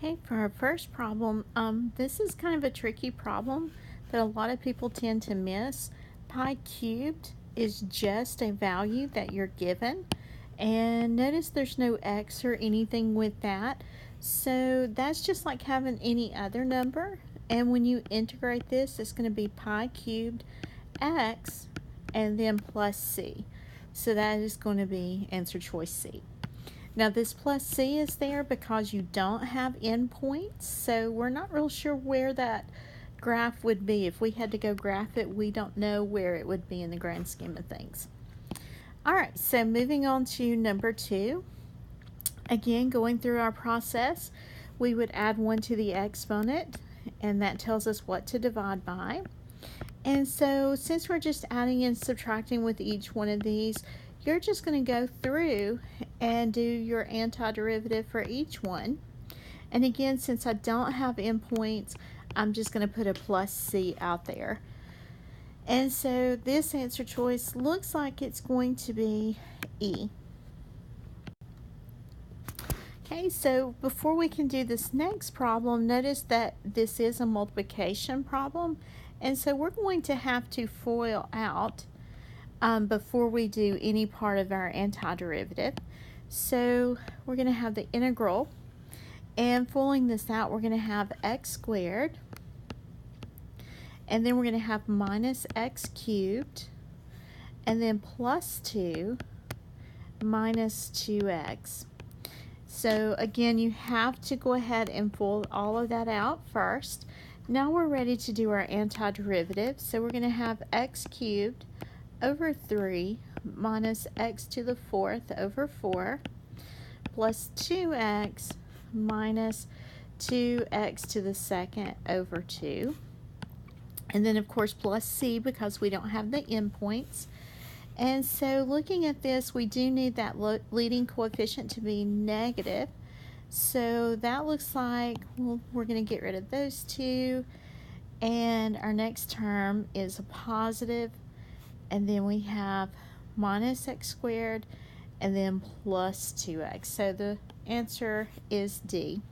Okay, for our first problem, this is kind of a tricky problem that a lot of people tend to miss. Pi cubed is just a value that you're given, and notice there's no x or anything with that. So that's just like having any other number, and when you integrate this, it's going to be pi cubed x and then plus c. So that is going to be answer choice C. Now this plus c is there because you don't have endpoints, so we're not real sure where that graph would be. If we had to go graph it, we don't know where it would be in the grand scheme of things. Alright, so moving on to number 2. Again, going through our process, we would add 1 to the exponent, and that tells us what to divide by. And so since we're just adding and subtracting with each one of these, you're just going to go through and do your antiderivative for each one. And again, since I don't have endpoints, I'm just going to put a plus c out there. And so this answer choice looks like it's going to be E. Okay, so before we can do this next problem, notice that this is a multiplication problem. And so we're going to have to FOIL out before we do any part of our antiderivative. So we're going to have the integral, and FOILing this out, we're going to have x squared, and then we're going to have minus x cubed, and then plus 2 minus 2x. So again, you have to go ahead and FOIL all of that out first. Now we're ready to do our antiderivative. So we're going to have x cubed over 3 minus x to the 4th over 4 plus 2x minus 2x to the 2nd over 2. And then of course plus c because we don't have the endpoints. And so looking at this, we do need that leading coefficient to be negative. So that looks like we're going to get rid of those two. And our next term is a positive. And then we have minus x squared and then plus 2x. So the answer is D.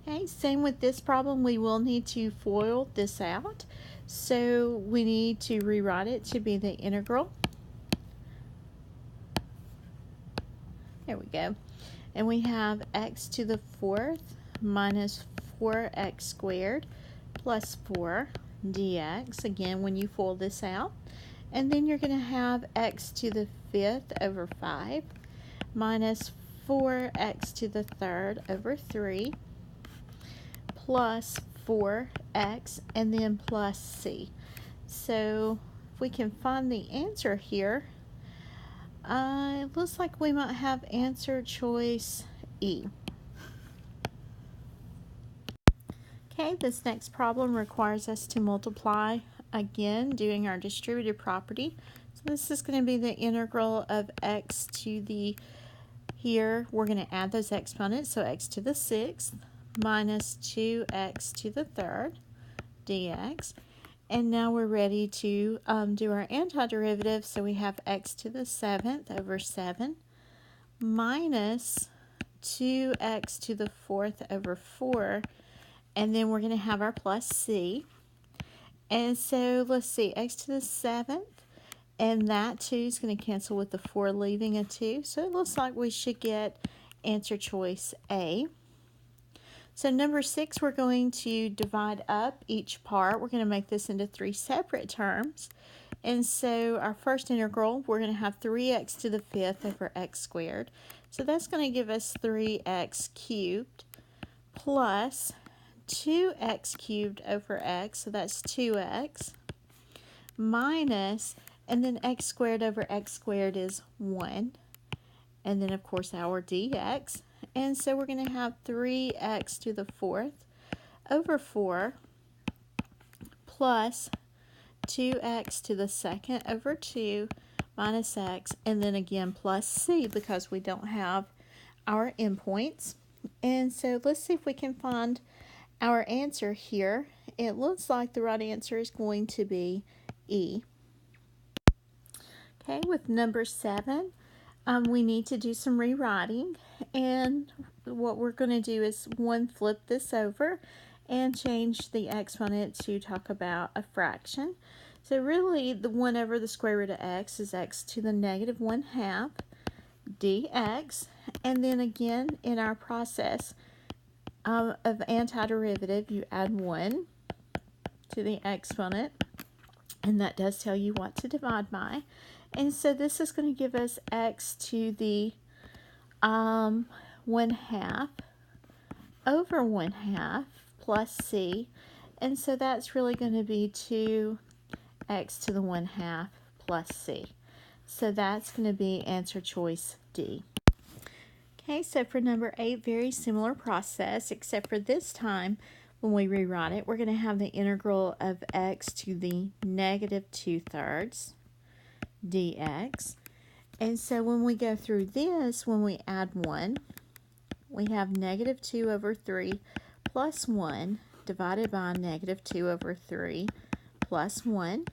Okay, same with this problem. We will need to FOIL this out. So we need to rewrite it to be the integral. There we go. And we have x to the 4th minus 4x squared plus 4 dx. Again, when you FOIL this out. And then you're going to have x to the 5th over 5 minus 4x to the 3rd over 3 plus 4x and then plus c. So if we can find the answer here, it looks like we might have answer choice E. Okay, this next problem requires us to multiply again, doing our distributive property. So this is going to be the integral of x to the, here we're going to add those exponents, so x to the 6th minus 2x to the 3rd dx. And now we're ready to do our antiderivative, so we have x to the 7th over 7 minus 2x to the 4th over 4, and then we're going to have our plus c. And so let's see, x to the 7th, and that 2 is going to cancel with the 4, leaving a 2. So it looks like we should get answer choice A. So number 6, we're going to divide up each part. We're going to make this into 3 separate terms. And so our first integral, we're going to have 3x to the 5th over x squared. So that's going to give us 3x cubed plus 2x cubed over x, so that's 2x, minus, and then x squared over x squared is 1, and then of course our dx, and so we're going to have 3x to the 4th over 4 plus 2x to the 2nd over 2 minus x, and then again plus c because we don't have our endpoints. And so let's see if we can find our answer here. It looks like the right answer is going to be E. Okay, with number 7, we need to do some rewriting. And what we're going to do is flip this over and change the exponent to talk about a fraction. So really the 1 over the square root of x is x to the negative 1/2 dx. And then again in our process of antiderivative, you add 1 to the exponent, and that does tell you what to divide by. And so this is going to give us x to the 1/2 over 1/2 plus c, and so that's really going to be 2x to the 1/2 plus c. So that's going to be answer choice D. Okay, so for number 8, very similar process, except for this time when we rewrite it, we're going to have the integral of x to the negative 2/3 dx. And so when we go through this, when we add 1, we have negative 2 over 3 plus 1 divided by negative 2 over 3 plus 1.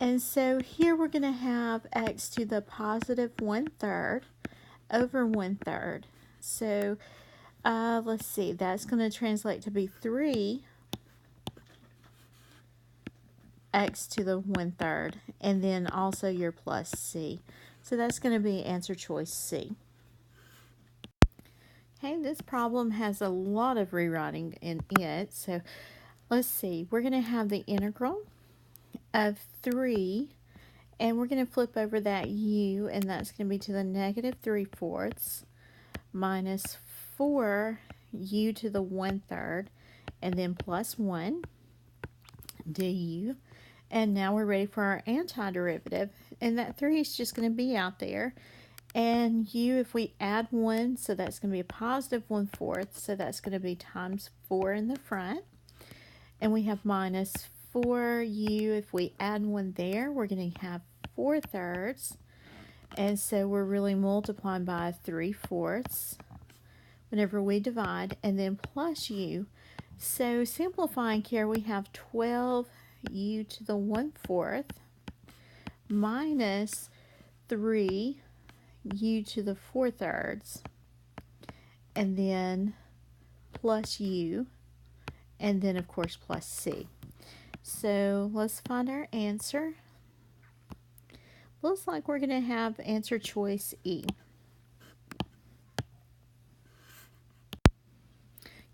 And so here we're going to have x to the positive 1/3 over 1/3. So let's see, that's going to translate to be 3 x to the 1/3, and then also your plus c. So that's going to be answer choice C. Okay, this problem has a lot of rewriting in it. So let's see, we're going to have the integral of 3, and we're going to flip over that u, and that's going to be to the negative 3/4 minus 4 u to the 1/3, and then plus 1 du. And now we're ready for our antiderivative, and that 3 is just going to be out there. And u, if we add 1, so that's going to be a positive 1/4, so that's going to be times 4 in the front. And we have minus 4u, if we add 1 there, we're going to have 4/3. And so we're really multiplying by 3/4 whenever we divide, and then plus u. So simplifying here, we have 12u to the 1/4 minus 3u to the 4/3, and then plus u, and then of course plus c. So let's find our answer. Looks like we're going to have answer choice E.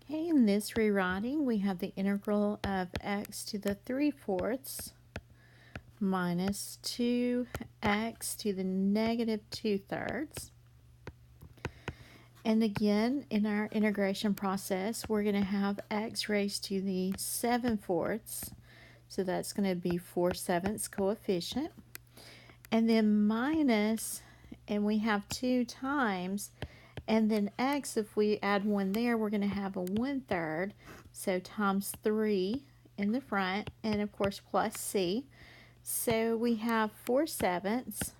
Okay, in this rewriting, we have the integral of x to the 3/4 minus 2x to the negative 2/3. And again, in our integration process, we're going to have x raised to the 7/4. So that's going to be 4/7 coefficient. And then minus, and we have 2 times, and then x, if we add 1 there, we're going to have a 1/3, so times 3 in the front, and of course plus c. So we have 4/7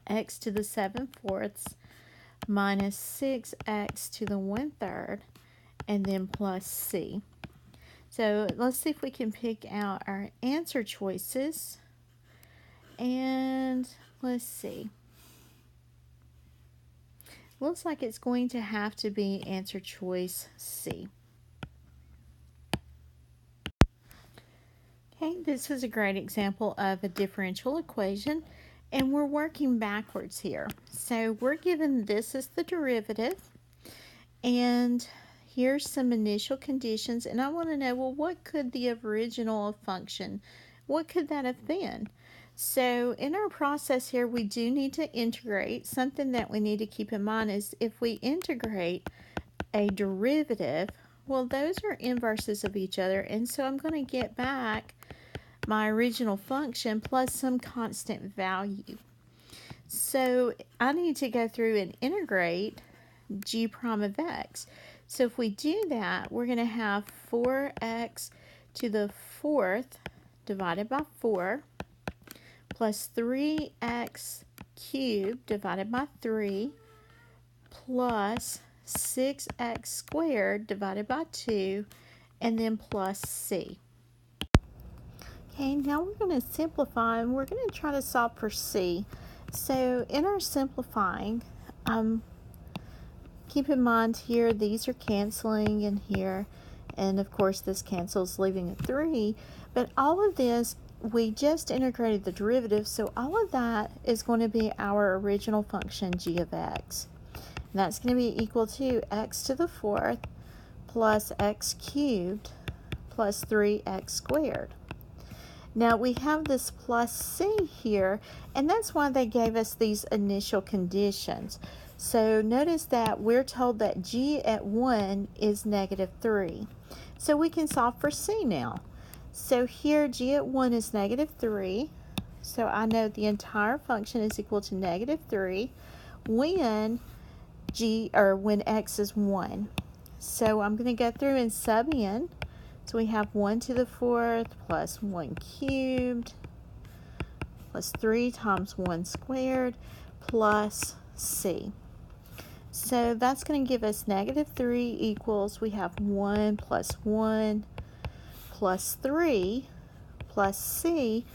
x to the 7/4 minus 6x to the 1/3, and then plus c. So let's see if we can pick out our answer choices. And let's see. Looks like it's going to have to be answer choice C. Okay, this is a great example of a differential equation, and we're working backwards here. So we're given this as the derivative, and here's some initial conditions, and I want to know, well, what could the original function, what could that have been? So in our process here, we do need to integrate. Something that we need to keep in mind is if we integrate a derivative, well, those are inverses of each other, and so I'm going to get back my original function plus some constant value. So I need to go through and integrate g prime of x. So if we do that, we're going to have 4x to the 4th divided by 4 plus 3x cubed divided by 3 plus 6x squared divided by 2, and then plus c. Okay, now we're going to simplify, and we're going to try to solve for c. So in our simplifying, Keep in mind here, these are canceling in here, and of course this cancels, leaving a 3, but all of this, we just integrated the derivative, so all of that is going to be our original function g of x. And that's going to be equal to x to the 4th plus x cubed plus 3x squared. Now we have this plus c here, and that's why they gave us these initial conditions. So notice that we're told that g at 1 is negative 3. So we can solve for c now. So here g at 1 is negative 3. So I know the entire function is equal to negative 3 when when x is 1. So I'm going to go through and sub in. So we have 1 to the 4th plus 1 cubed plus 3 times 1 squared plus c. So that's going to give us negative 3 equals, we have 1 plus 1 plus 3 plus c.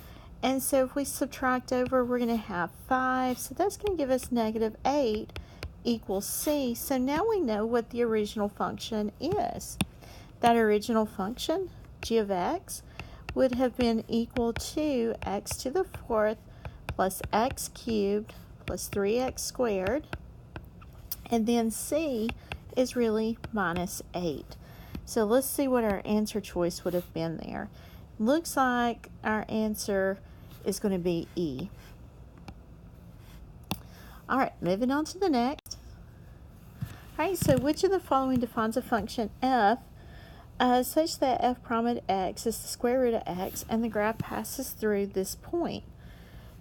And so if we subtract over, we're going to have 5. So that's going to give us negative 8 equals c. So now we know what the original function is. That original function, g of x, would have been equal to x to the 4th plus x cubed plus 3x squared. And then c is really minus 8. So let's see what our answer choice would have been there. Looks like our answer is going to be E. All right, moving on to the next. All right, so which of the following defines a function f such that f prime at x is the square root of x and the graph passes through this point?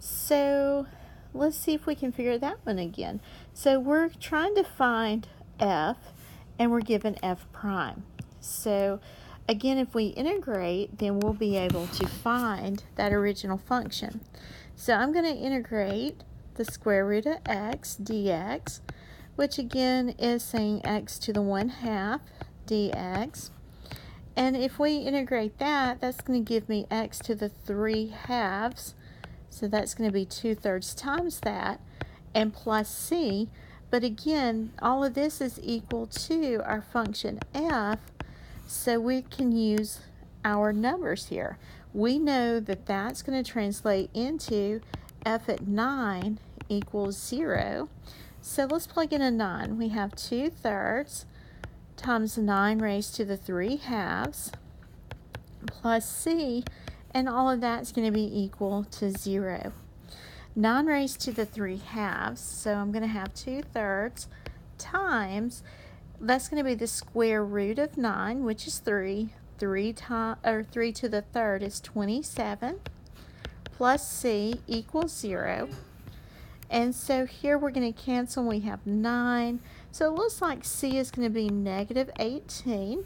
So let's see if we can figure that one again. So we're trying to find f and we're given f prime. So again, if we integrate, then we'll be able to find that original function. So I'm going to integrate the square root of x dx, which again is saying x to the 1/2 dx. And if we integrate that, that's going to give me x to the 3/2. So that's going to be 2/3 times that, and plus c. But again, all of this is equal to our function f, so we can use our numbers here. We know that that's going to translate into f at 9 equals 0. So let's plug in a 9. We have 2/3 times 9 raised to the 3/2 plus c, and all of that's going to be equal to 0. 9 raised to the 3/2, so I'm going to have 2/3 times, that's going to be the square root of 9, which is 3. 3 to the 3rd is 27, plus c equals 0. And so here we're going to cancel, we have 9. So it looks like c is going to be negative 18.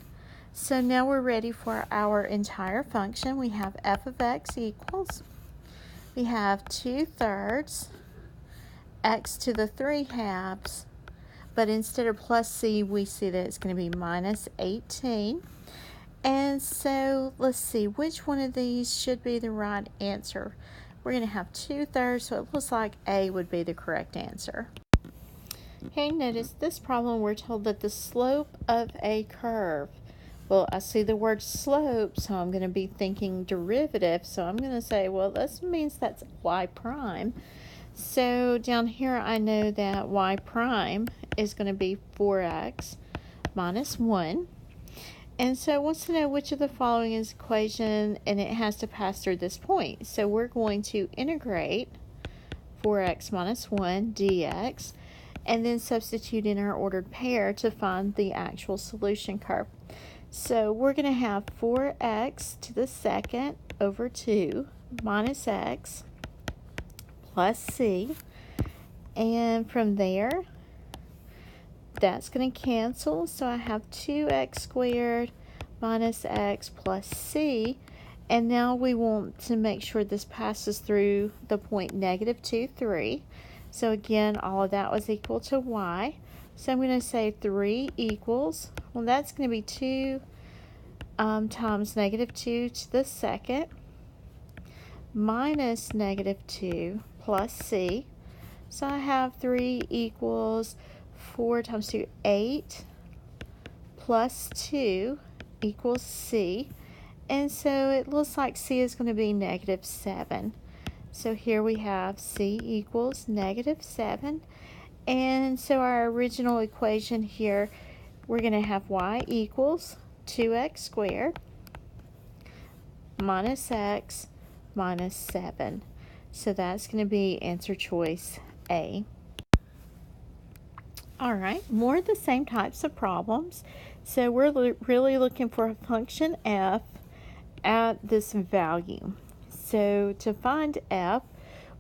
So now we're ready for our entire function. We have f of x equals, we have 2/3 x to the 3/2, but instead of plus c, we see that it's going to be minus 18. And so let's see, which one of these should be the right answer? We're going to have 2/3, so it looks like A would be the correct answer. Okay, notice this problem, we're told that the slope of a curve, well, I see the word slope, so I'm going to be thinking derivative, so I'm going to say, well, this means that's y prime. So down here I know that y prime is going to be 4x minus 1. And so it wants to know which of the following is equation, and it has to pass through this point. So we're going to integrate 4x minus 1 dx, and then substitute in our ordered pair to find the actual solution curve. So we're going to have 4x to the 2nd over 2 minus x plus c, and from there that's going to cancel, so I have 2x squared minus x plus c, and now we want to make sure this passes through the point negative 2, 3. So again, all of that was equal to y. So I'm going to say 3 equals, well, that's going to be 2 times negative 2 to the 2nd minus negative 2 plus c. So I have 3 equals 4 times 2, 8, plus 2 equals C. And so it looks like C is going to be negative 7. So here we have C equals negative 7. And so our original equation here, we're going to have y equals 2x squared minus x minus 7. So that's going to be answer choice A. All right, more of the same types of problems. So we're really looking for a function f at this value. So to find f,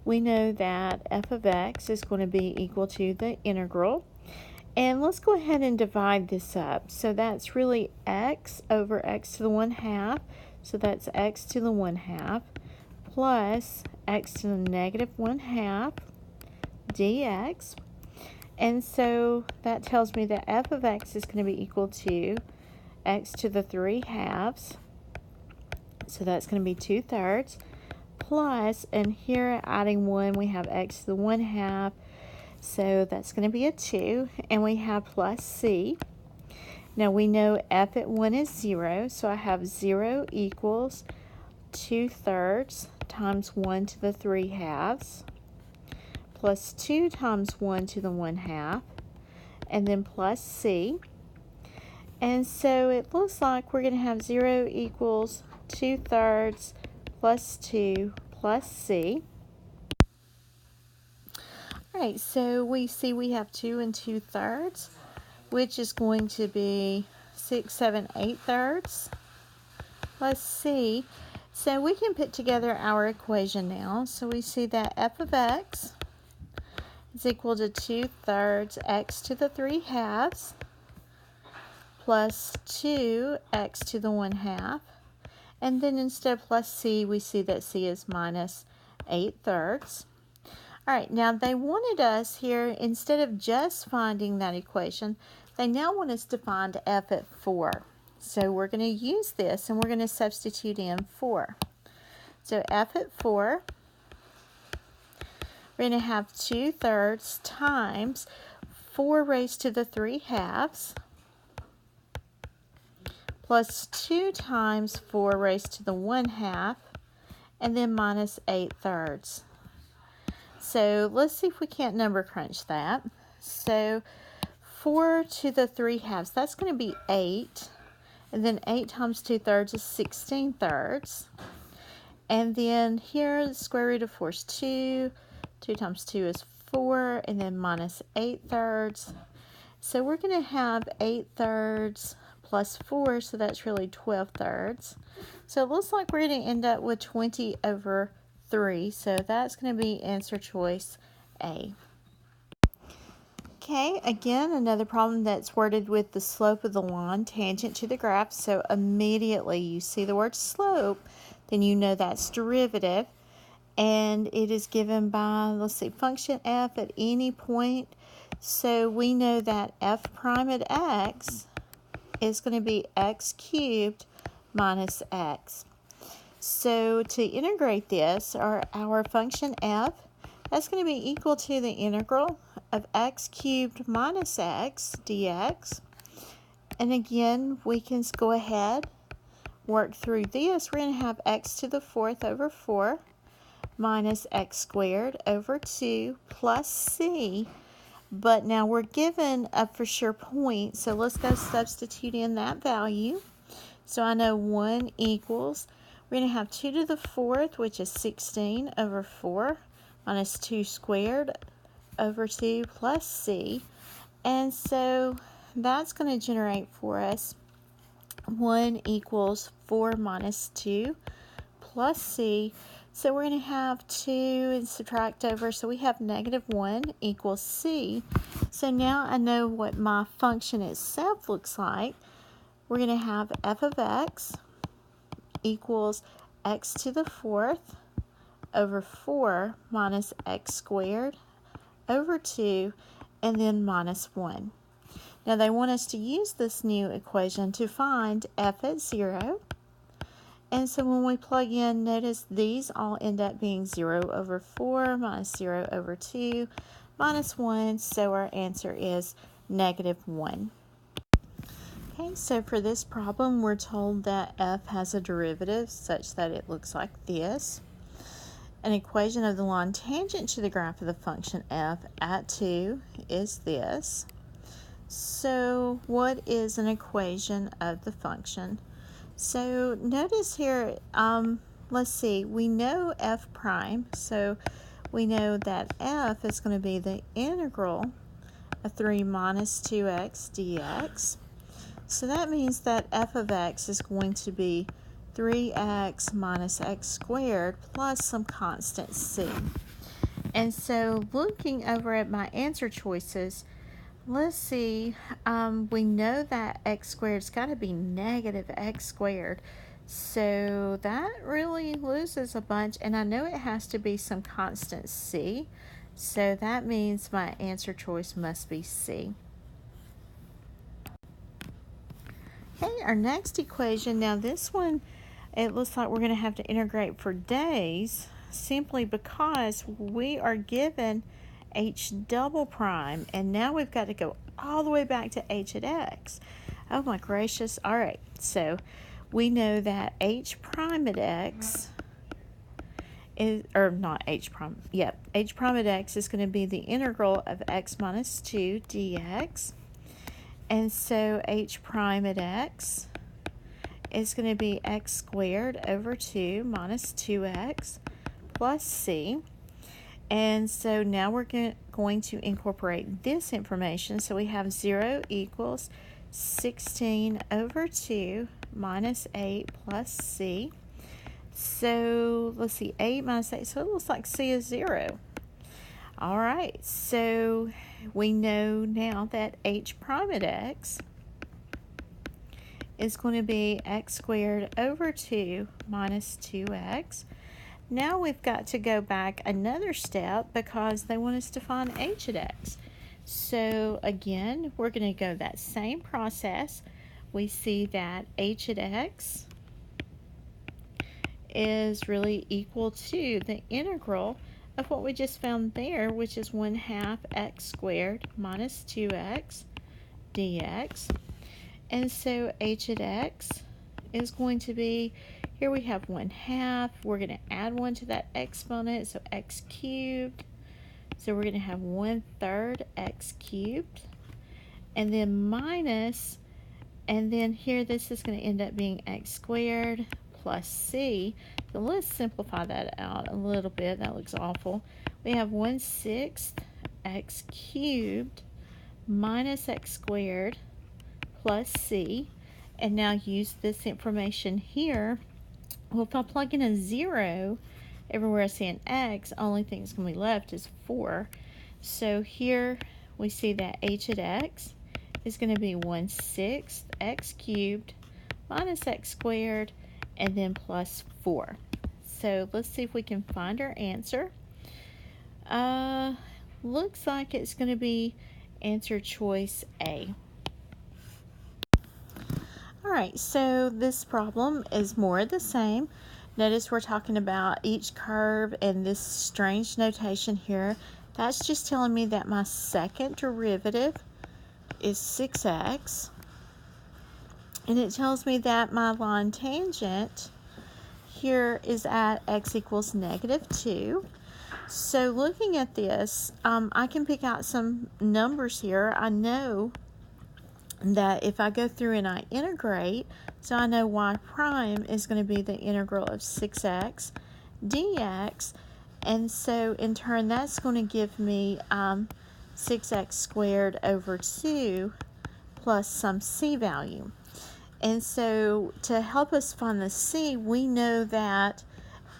we know that f of x is going to be equal to the integral. And let's go ahead and divide this up. So that's really x over x to the 1/2. So that's x to the 1/2 plus x to the negative 1/2 dx. And so that tells me that f of x is going to be equal to x to the 3/2. So that's going to be 2/3 plus, and here adding 1, we have x to the 1/2. So that's going to be a 2, and we have plus c. Now we know f at 1 is 0, so I have 0 equals 2/3 times 1 to the 3/2 plus 2 times 1 to the 1/2, and then plus c. And so it looks like we're going to have 0 equals 2/3 plus 2 plus c. All right, so we see we have 2 and 2/3, which is going to be 6, 7, 8/3 plus c. So we can put together our equation now. So we see that f of x is equal to 2/3 x to the 3/2 plus 2x to the 1/2. And then instead of plus c, we see that c is minus 8/3. All right, now they wanted us here, instead of just finding that equation, they now want us to find f at 4. So we're going to use this, and we're going to substitute in 4. So f at 4, we're going to have 2/3 times 4 raised to the 3/2 plus 2 times 4 raised to the 1/2, and then minus 8/3. So let's see if we can't number crunch that. So 4 to the 3/2, that's going to be 8. And then 8 times 2/3 is 16/3. And then here, the square root of 4 is 2. 2 times 2 is 4. And then minus 8/3. So we're going to have 8/3 plus 4. So that's really 12/3. So it looks like we're going to end up with 20 over 3, so that's going to be answer choice A. Okay, again, another problem that's worded with the slope of the line tangent to the graph. So immediately you see the word slope, then you know that's derivative, and it is given by, let's see, function f at any point. So we know that f prime at x is going to be x cubed minus x. So to integrate this, or our function f, that's going to be equal to the integral of x cubed minus x dx. And again, we can go ahead, work through this. We're going to have x to the 4th over 4 minus x squared over 2 plus c. But now we're given a for sure point, so let's go substitute in that value. So I know 1 equals, we're going to have 2 to the 4th, which is 16 over 4, minus 2 squared over 2 plus c. And so that's going to generate for us 1 equals 4 minus 2 plus c. So we're going to have 2 and subtract over, so we have negative 1 equals c. So now I know what my function itself looks like. We're going to have f of x equals x to the 4th over 4 minus x squared over 2, and then minus 1. Now they want us to use this new equation to find f at 0. And so when we plug in, notice these all end up being 0 over 4 minus 0 over 2 minus 1, so our answer is -1. Okay, so for this problem, we're told that f has a derivative such that it looks like this. An equation of the line tangent to the graph of the function f at 2 is this. So what is an equation of the function? So notice here, let's see, we know f prime, so we know that f is going to be the integral of 3 minus 2x dx. So that means that f of x is going to be 3x minus x squared plus some constant c. And so looking over at my answer choices, let's see, we know that x squared's got to be negative x squared. So that really loses a bunch, and I know it has to be some constant c. So that means my answer choice must be C. Okay, our next equation, now this one, it looks like we're going to have to integrate for days simply because we are given h double prime, and now we've got to go all the way back to h at x. Oh my gracious. All right, so we know that h prime at x is, or not h prime, h prime at x is going to be the integral of x minus 2 dx. And so h prime at x is going to be x squared over 2 minus 2x plus c. And so now we're going to incorporate this information. So we have 0 equals 16 over 2 minus 8 plus c. So let's see, 8 minus 8, so it looks like c is 0. All right, so we know now that h prime at x is going to be x squared over 2 minus 2x. Now we've got to go back another step because they want us to find h at x. So again, we're going to go that same process. We see that h at x is really equal to the integral of what we just found there, which is 1/2 x squared minus 2x dx. And so h at x is going to be, here we have 1/2. We're going to add 1 to that exponent, so x cubed. So we're going to have 1/3 x cubed. And then minus, and then here this is going to end up being x squared plus c. So let's simplify that out a little bit. That looks awful. We have 1/6 x cubed minus x squared plus c. And now use this information here. Well, if I plug in a 0 everywhere I see an x, only thing that's going to be left is 4. So here we see that h at x is going to be 1/6 x cubed minus x squared and then plus 4. So let's see if we can find our answer. Looks like it's going to be answer choice A. Alright, so this problem is more of the same. Notice we're talking about each curve and this strange notation here. That's just telling me that my second derivative is 6x. And it tells me that my line tangent here is at x equals -2. So looking at this, I can pick out some numbers here. I know that if I go through and I integrate, so I know y prime is going to be the integral of 6x dx, and so in turn that's going to give me 6x squared over 2 plus some c value. And so to help us find the c, we know that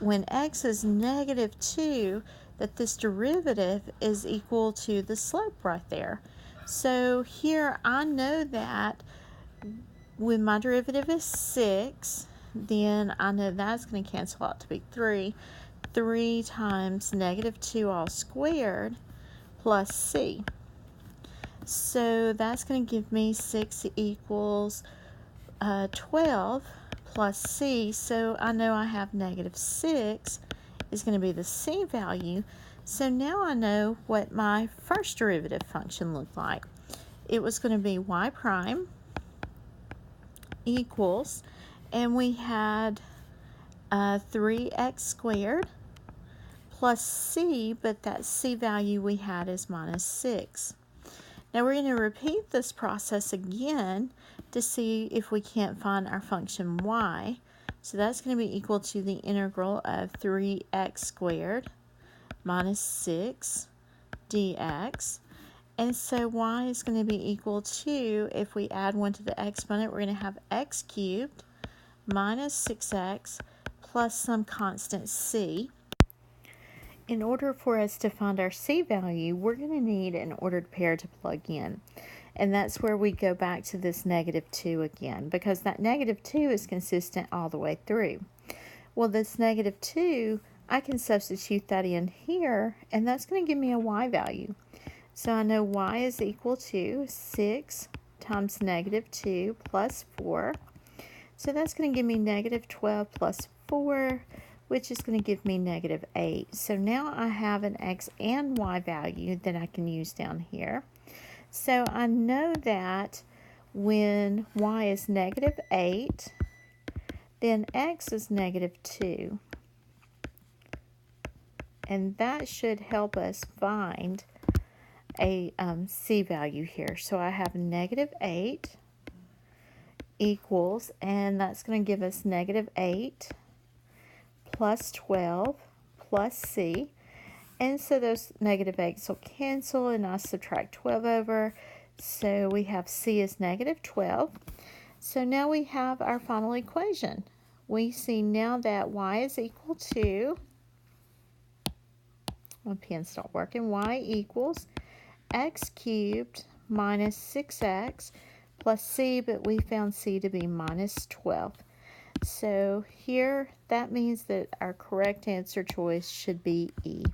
when x is -2, that this derivative is equal to the slope right there. So here I know that when my derivative is 6, then I know that's going to cancel out to be 3. 3 times -2 all squared plus c. So that's going to give me 6 equals 12 plus c. So I know I have -6 is going to be the c value. So now I know what my first derivative function looked like. It was going to be y prime equals, and we had 3x squared plus c, but that c value we had is minus 6. Now we're going to repeat this process again to see if we can't find our function y. So that's going to be equal to the integral of 3x squared minus 6 dx. And so y is going to be equal to, if we add 1 to the exponent, we're going to have x cubed minus 6x plus some constant c. In order for us to find our c value, we're going to need an ordered pair to plug in. And that's where we go back to this -2 again, because that -2 is consistent all the way through. Well, this -2, I can substitute that in here, and that's going to give me a y value. So I know y is equal to 6 times -2 plus 4. So that's going to give me -12 plus 4, which is going to give me -8. So now I have an x and y value that I can use down here. So I know that when y is -8, then x is -2. And that should help us find a c value here. So I have -8 equals, and that's going to give us -8 plus 12 plus c. And so those -8's will cancel, and I subtract 12 over. So we have c is -12. So now we have our final equation. We see now that y is equal to, my pen's not working, y equals x cubed minus 6x plus c, but we found c to be minus 12. So here, that means that our correct answer choice should be E.